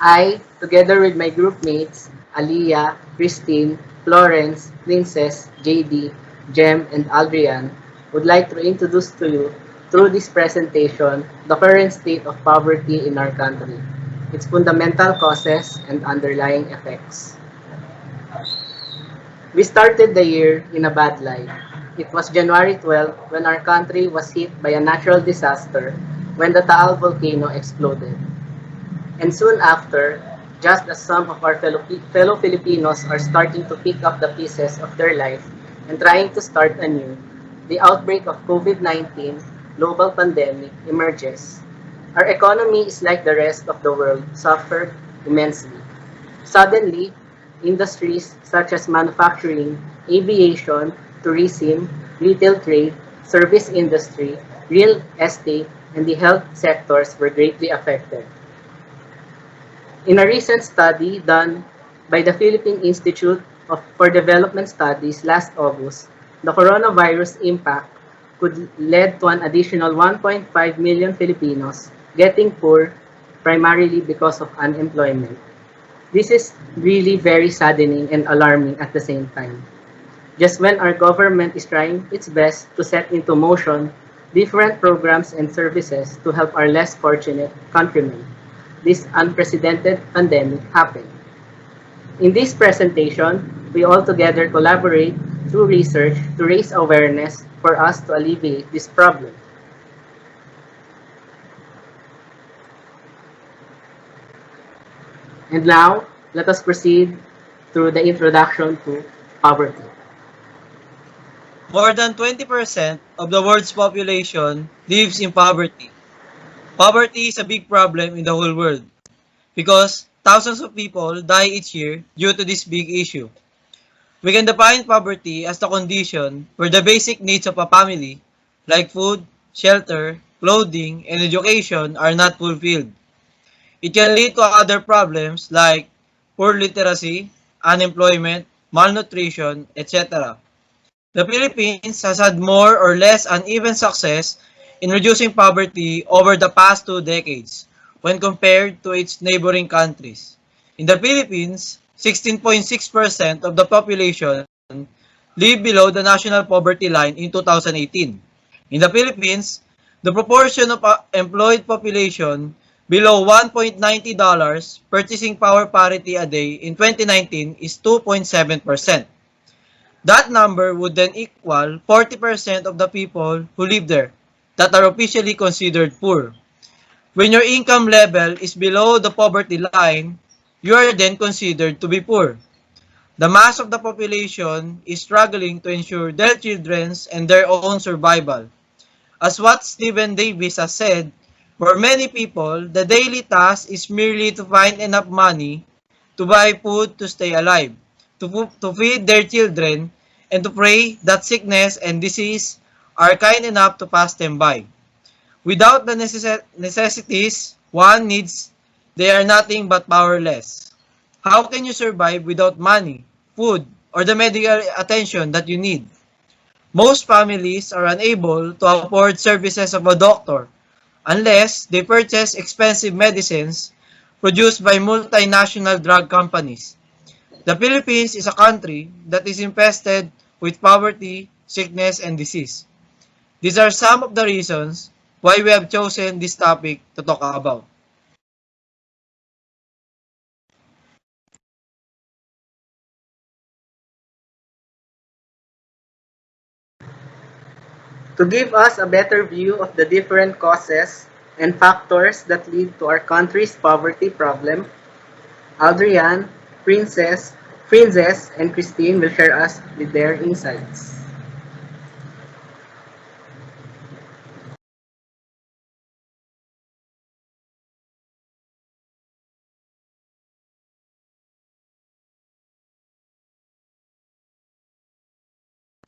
I, together with my group mates, Aliyah, Christine, Florence, Princess, JD, Jem, and Aldrian, would like to introduce to you, through this presentation, the current state of poverty in our country, its fundamental causes and underlying effects. We started the year in a bad light. It was January 12 when our country was hit by a natural disaster when the Taal volcano exploded. And soon after, just as some of our fellow Filipinos are starting to pick up the pieces of their life and trying to start anew, the outbreak of COVID-19 global pandemic emerges. Our economy is like the rest of the world, suffered immensely. Suddenly, industries such as manufacturing, aviation, tourism, retail trade, service industry, real estate, and the health sectors were greatly affected. In a recent study done by the Philippine for Development Studies last August, the coronavirus impact could lead to an additional 1.5 million Filipinos getting poor primarily because of unemployment. This is really very saddening and alarming at the same time. Just when our government is trying its best to set into motion different programs and services to help our less fortunate countrymen, this unprecedented pandemic happened. In this presentation, we all together collaborate through research to raise awareness for us to alleviate this problem. And now, let us proceed through the introduction to poverty. More than 20% of the world's population lives in poverty. Poverty is a big problem in the whole world because thousands of people die each year due to this big issue. We can define poverty as the condition where the basic needs of a family, like food, shelter, clothing, and education, are not fulfilled. It can lead to other problems like poor literacy, unemployment, malnutrition, etc. The Philippines has had more or less uneven success in reducing poverty over the past 2 decades when compared to its neighboring countries. In the Philippines, 16.6% of the population lived below the national poverty line in 2018. In the Philippines, the proportion of employed population below $1.90 purchasing power parity a day in 2019 is 2.7%. That number would then equal 40% of the people who live there that are officially considered poor. When your income level is below the poverty line, you are then considered to be poor. The mass of the population is struggling to ensure their children's and their own survival. As what Stephen Davis has said, for many people, the daily task is merely to find enough money to buy food to stay alive, to feed their children, and to pray that sickness and disease are kind enough to pass them by. Without the necessities one needs, they are nothing but powerless. How can you survive without money, food, or the medical attention that you need? Most families are unable to afford services of a doctor unless they purchase expensive medicines produced by multinational drug companies. The Philippines is a country that is infested with poverty, sickness, and disease. These are some of the reasons why we have chosen this topic to talk about. To give us a better view of the different causes and factors that lead to our country's poverty problem, Adrian, Princess, and Christine will share us with their insights.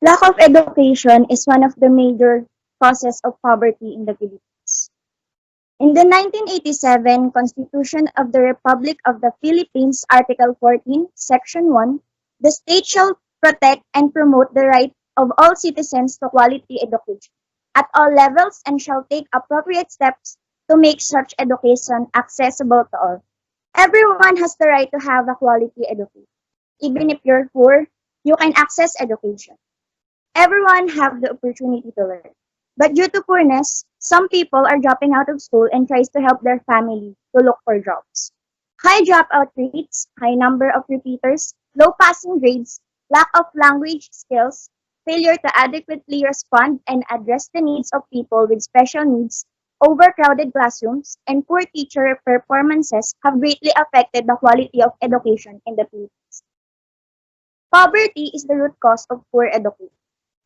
Lack of education is one of the major causes of poverty in the Philippines. In the 1987 Constitution of the Republic of the Philippines, Article 14, Section 1, the state shall protect and promote the right of all citizens to quality education at all levels and shall take appropriate steps to make such education accessible to all. Everyone has the right to have a quality education. Even if you're poor, you can access education. Everyone have the opportunity to learn. But due to poorness, some people are dropping out of school and tries to help their family to look for jobs. High dropout rates, high number of repeaters, low passing grades, lack of language skills, failure to adequately respond and address the needs of people with special needs, overcrowded classrooms, and poor teacher performances have greatly affected the quality of education in the Philippines. Poverty is the root cause of poor education.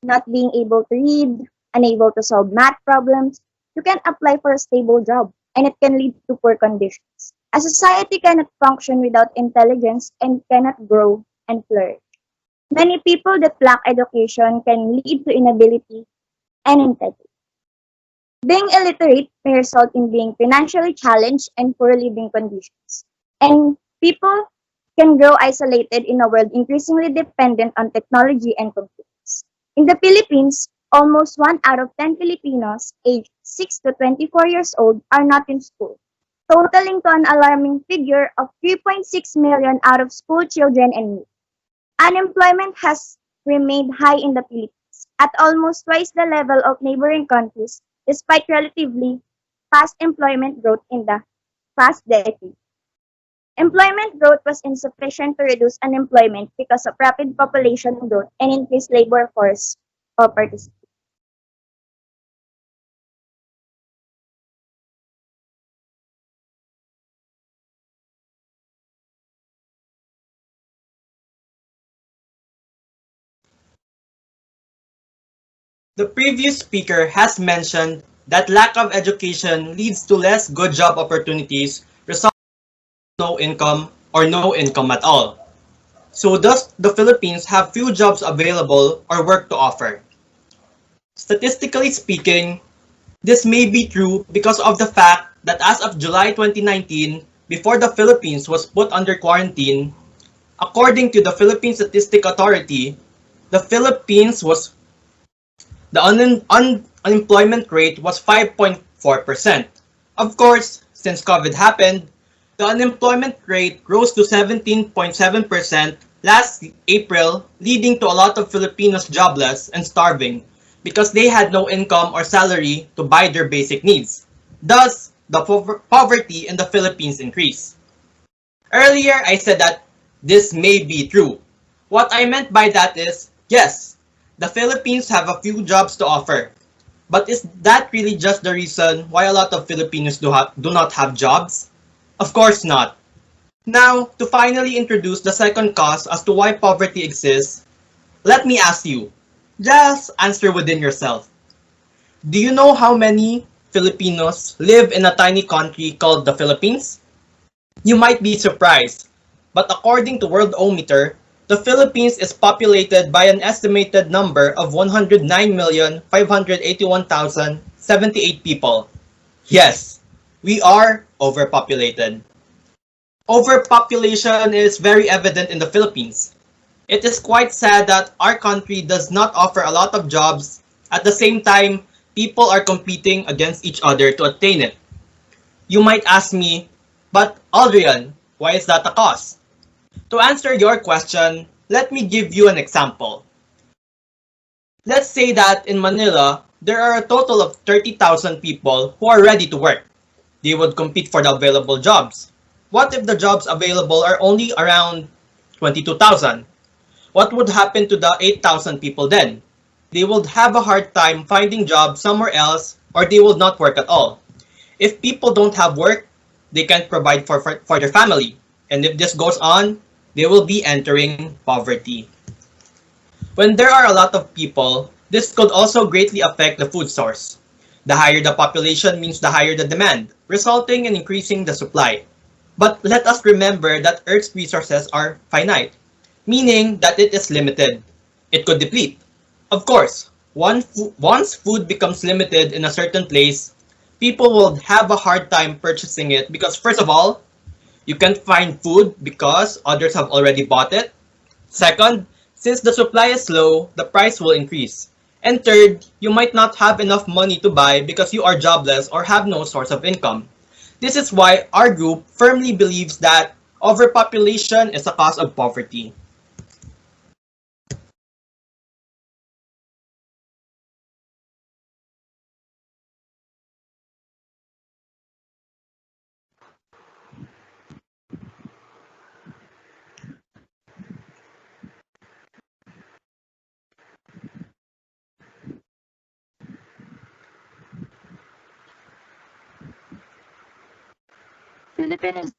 Not being able to read, unable to solve math problems, you can apply for a stable job, and it can lead to poor conditions. A society cannot function without intelligence and cannot grow and flourish. Many people that lack education can lead to inability and integrity. Being illiterate may result in being financially challenged and poor living conditions. And people can grow isolated in a world increasingly dependent on technology and computers. In the Philippines, almost 1 out of 10 Filipinos aged 6 to 24 years old are not in school, totaling to an alarming figure of 3.6 million out of school children and youth. Unemployment has remained high in the Philippines, at almost twice the level of neighboring countries, despite relatively fast employment growth in the past decade. Employment growth was insufficient to reduce unemployment because of rapid population growth and increased labor force participation. The previous speaker has mentioned that lack of education leads to less good job opportunities, resulting in no income or no income at all. So thus, the Philippines have few jobs available or work to offer. Statistically speaking, this may be true because of the fact that as of July 2019, before the Philippines was put under quarantine, according to the Philippine Statistic Authority, the Philippines was the unemployment rate was 5.4%. Of course, since COVID happened, the unemployment rate rose to 17.7% last April, leading to a lot of Filipinos jobless and starving because they had no income or salary to buy their basic needs. Thus, the poverty in the Philippines increased. Earlier, I said that this may be true. What I meant by that is, yes, the Philippines have a few jobs to offer. But is that really just the reason why a lot of Filipinos do not have jobs? Of course not. Now, to finally introduce the second cause as to why poverty exists, let me ask you, just answer within yourself. Do you know how many Filipinos live in a tiny country called the Philippines? You might be surprised, but according to Worldometer, the Philippines is populated by an estimated number of 109,581,078 people. Yes, we are overpopulated. Overpopulation is very evident in the Philippines. It is quite sad that our country does not offer a lot of jobs. At the same time, people are competing against each other to attain it. You might ask me, but Aldrian, why is that a cause? To answer your question, let me give you an example. Let's say that in Manila, there are a total of 30,000 people who are ready to work. They would compete for the available jobs. What if the jobs available are only around 22,000? What would happen to the 8,000 people then? They would have a hard time finding jobs somewhere else or they will not work at all. If people don't have work, they can't provide for their family. And if this goes on, they will be entering poverty. When there are a lot of people, this could also greatly affect the food source. The higher the population means the higher the demand, resulting in increasing the supply. But let us remember that Earth's resources are finite, meaning that it is limited. It could deplete. Of course, once food becomes limited in a certain place, people will have a hard time purchasing it because first of all, you can't find food because others have already bought it. Second, since the supply is low, the price will increase. And third, you might not have enough money to buy because you are jobless or have no source of income. This is why our group firmly believes that overpopulation is a cause of poverty. Philippines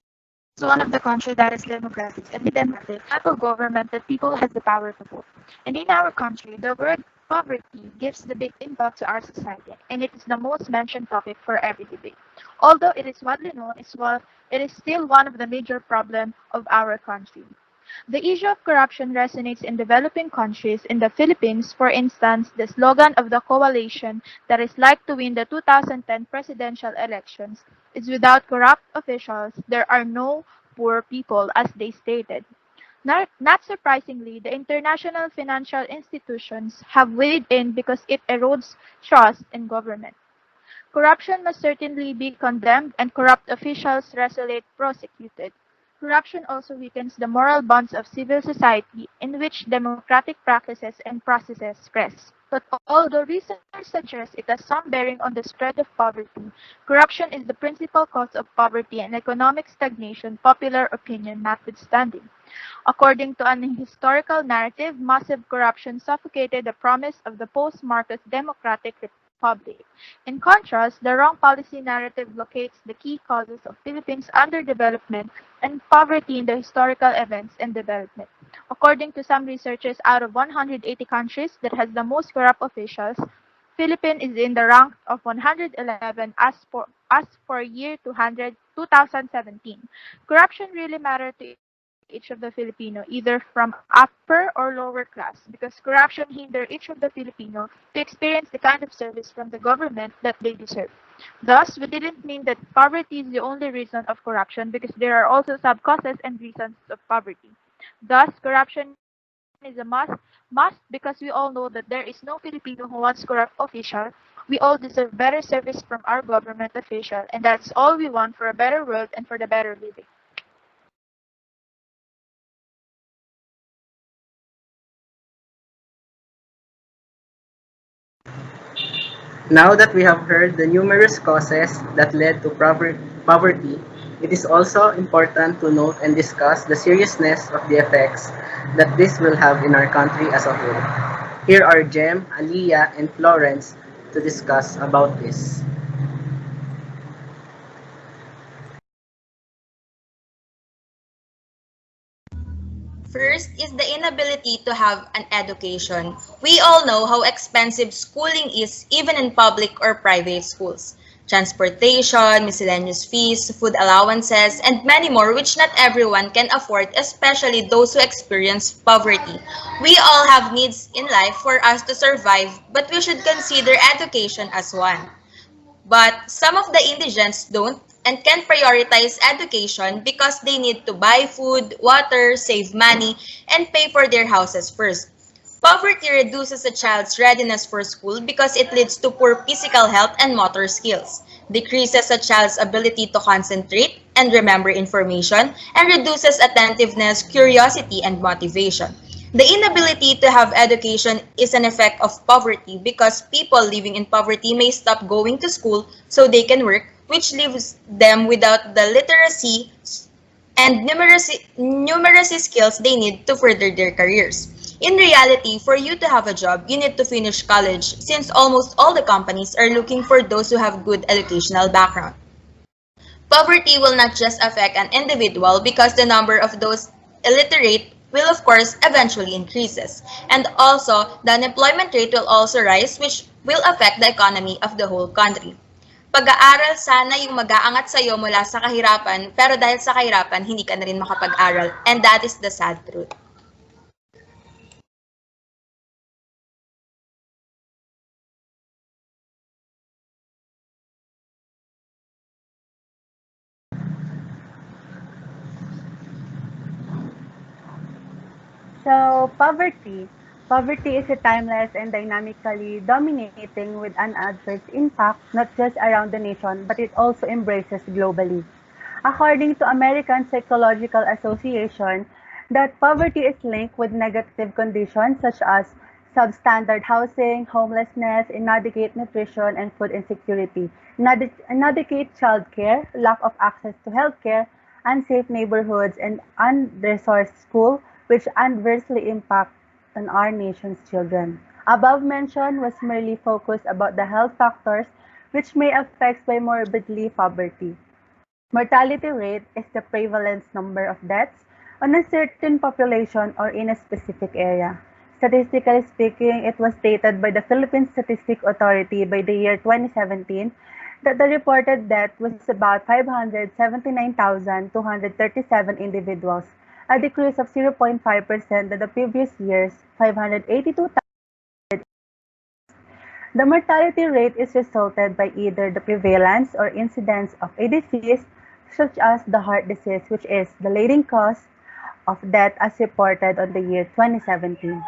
is one of the countries that is democratic and a democratic type of government that people has the power to vote. And in our country, the word poverty gives the big impact to our society, and it is the most mentioned topic for every debate. Although it is widely known, it is still one of the major problems of our country. The issue of corruption resonates in developing countries. In the Philippines, for instance, the slogan of the coalition that is like to win the 2010 presidential elections is without corrupt officials, there are no poor people, as they stated. Not surprisingly, the international financial institutions have weighed in because it erodes trust in government. Corruption must certainly be condemned and corrupt officials resolute prosecuted. Corruption also weakens the moral bonds of civil society in which democratic practices and processes rest. But although research suggests it has some bearing on the spread of poverty, corruption is the principal cause of poverty and economic stagnation, popular opinion notwithstanding. According to an historical narrative, massive corruption suffocated the promise of the post-Marcos democratic republic. In contrast, the wrong policy narrative locates the key causes of Philippines' underdevelopment and poverty in the historical events and development. According to some researchers, out of 180 countries that has the most corrupt officials, Philippines is in the rank of 111 as for year 2017. Corruption really mattered to each of the Filipino, either from upper or lower class, because corruption hindered each of the Filipino to experience the kind of service from the government that they deserve. Thus, we didn't mean that poverty is the only reason of corruption because there are also sub-causes and reasons of poverty. Thus, corruption is a must because we all know that there is no Filipino who wants corrupt official. We all deserve better service from our government official, and that's all we want for a better world and for the better living. Now that we have heard the numerous causes that led to poverty, it is also important to note and discuss the seriousness of the effects that this will have in our country as a whole. Here are Jem, Aliyah, and Florence to discuss about this. First is the inability to have an education. We all know how expensive schooling is even in public or private schools. Transportation, miscellaneous fees, food allowances, and many more which not everyone can afford, especially those who experience poverty. We all have needs in life for us to survive, but we should consider education as one. But some of the indigents don't and can prioritize education because they need to buy food, water, save money, and pay for their houses first. Poverty reduces a child's readiness for school because it leads to poor physical health and motor skills, decreases a child's ability to concentrate and remember information, and reduces attentiveness, curiosity, and motivation. The inability to have education is an effect of poverty because people living in poverty may stop going to school so they can work, which leaves them without the literacy and numeracy skills they need to further their careers. In reality, for you to have a job, you need to finish college since almost all the companies are looking for those who have good educational background. Poverty will not just affect an individual because the number of those illiterate will of course eventually increases. And also, the unemployment rate will also rise which will affect the economy of the whole country. Pag-aaral sana yung mag-aangat sa'yo mula sa kahirapan, pero dahil sa kahirapan, hindi ka na rin makapag-aral. And that is the sad truth. So, poverty. Poverty is a timeless and dynamically dominating with an adverse impact not just around the nation but it also embraces globally. According to American Psychological Association, that poverty is linked with negative conditions such as substandard housing, homelessness, inadequate nutrition, and food insecurity, inadequate childcare, lack of access to healthcare, unsafe neighborhoods, and under-resourced school, which adversely impact on our nation's children. Above mentioned was merely focused about the health factors which may affect by morbidly poverty. Mortality rate is the prevalence number of deaths on a certain population or in a specific area. Statistically speaking, it was stated by the Philippine Statistic Authority by the year 2017 that the reported death was about 579,237 individuals, a decrease of 0.5% than the previous year's 582,000. The mortality rate is resulted by either the prevalence or incidence of a disease such as the heart disease, which is the leading cause of death as reported on the year 2017.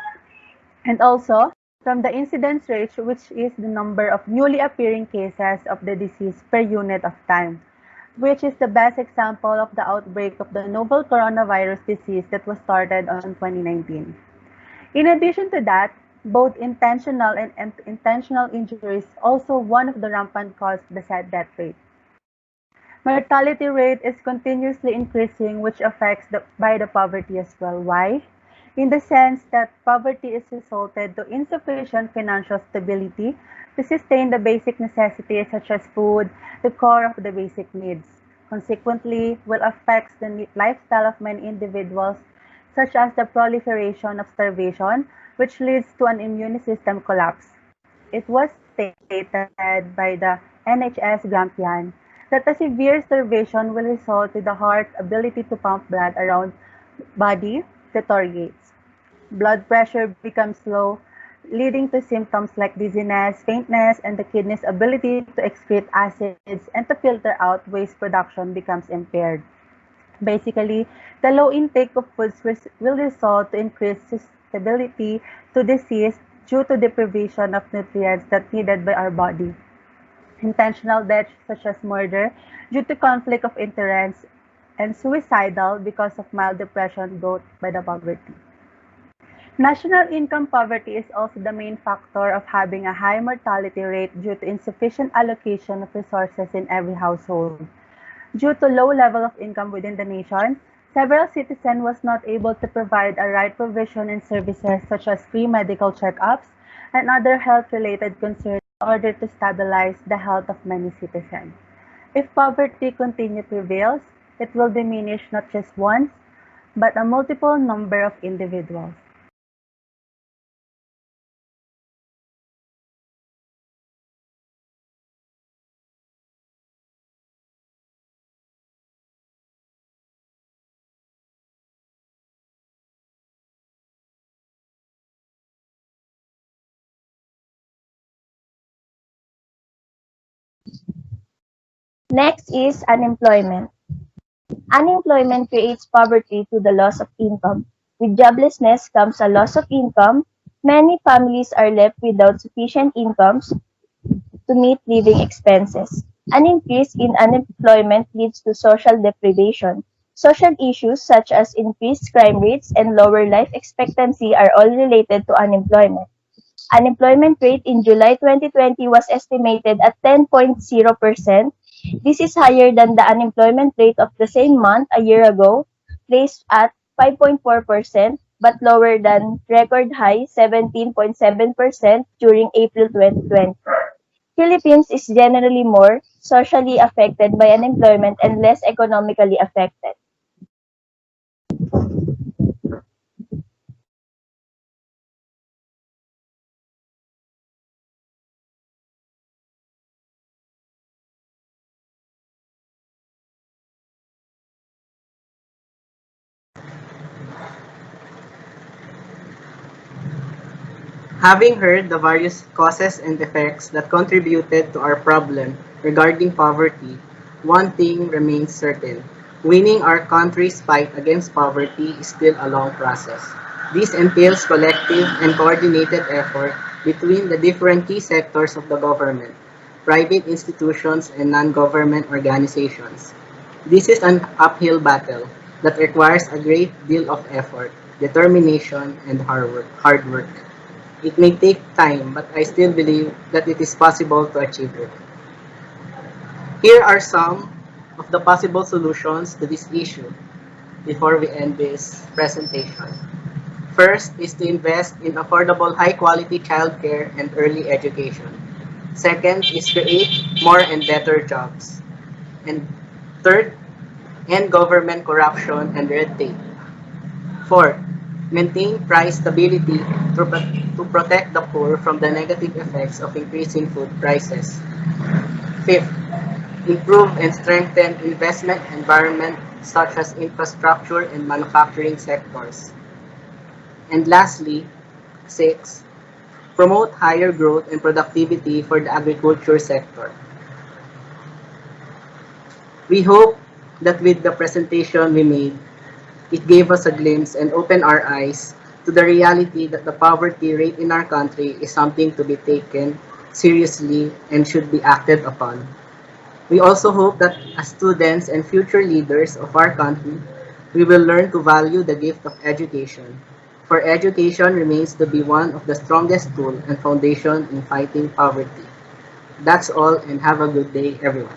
And also from the incidence rate, which is the number of newly appearing cases of the disease per unit of time, which is the best example of the outbreak of the novel coronavirus disease that was started on 2019. In addition to that, both intentional and unintentional injuries also one of the rampant cause the sad death rate. Mortality rate is continuously increasing which affects by the poverty as well. Why? In the sense that poverty is resulted to insufficient financial stability to sustain the basic necessities such as food, the core of the basic needs. Consequently, will affect the lifestyle of many individuals such as the proliferation of starvation, which leads to an immune system collapse. It was stated by the NHS Grampian that a severe starvation will result in the heart's ability to pump blood around body deteriorates. Blood pressure becomes low, leading to symptoms like dizziness, faintness, and the kidney's ability to excrete acids and to filter out waste production becomes impaired. Basically, the low intake of foods will result to increased susceptibility to disease due to deprivation of nutrients that needed by our body. Intentional deaths such as murder due to conflict of interest and suicidal because of mild depression brought by the poverty. National income poverty is also the main factor of having a high mortality rate due to insufficient allocation of resources in every household. Due to low level of income within the nation, several citizens was not able to provide a right provision and services such as free medical checkups and other health-related concerns in order to stabilize the health of many citizens. If poverty continue prevails, it will diminish not just once, but a multiple number of individuals. Next is unemployment. Unemployment creates poverty through the loss of income. With joblessness comes a loss of income. Many families are left without sufficient incomes to meet living expenses. An increase in unemployment leads to social deprivation. Social issues such as increased crime rates and lower life expectancy are all related to unemployment. Unemployment rate in July 2020 was estimated at 10.0%. This is higher than the unemployment rate of the same month a year ago, placed at 5.4%, but lower than record high 17.7% during April 2020. Philippines is generally more socially affected by unemployment and less economically affected. Having heard the various causes and effects that contributed to our problem regarding poverty, one thing remains certain. Winning our country's fight against poverty is still a long process. This entails collective and coordinated effort between the different key sectors of the government, private institutions, and non-government organizations. This is an uphill battle that requires a great deal of effort, determination, and hard work. It may take time, but I still believe that it is possible to achieve it. Here are some of the possible solutions to this issue before we end this presentation. First is to invest in affordable high-quality childcare and early education. Second is create more and better jobs. And third, end government corruption and red tape. Fourth, maintain price stability to protect the poor from the negative effects of increasing food prices. Fifth, improve and strengthen investment environment such as infrastructure and manufacturing sectors. And lastly, six, promote higher growth and productivity for the agriculture sector. We hope that with the presentation we made, it gave us a glimpse and opened our eyes to the reality that the poverty rate in our country is something to be taken seriously and should be acted upon. We also hope that as students and future leaders of our country, we will learn to value the gift of education, for education remains to be one of the strongest tools and foundation in fighting poverty. That's all and have a good day, everyone.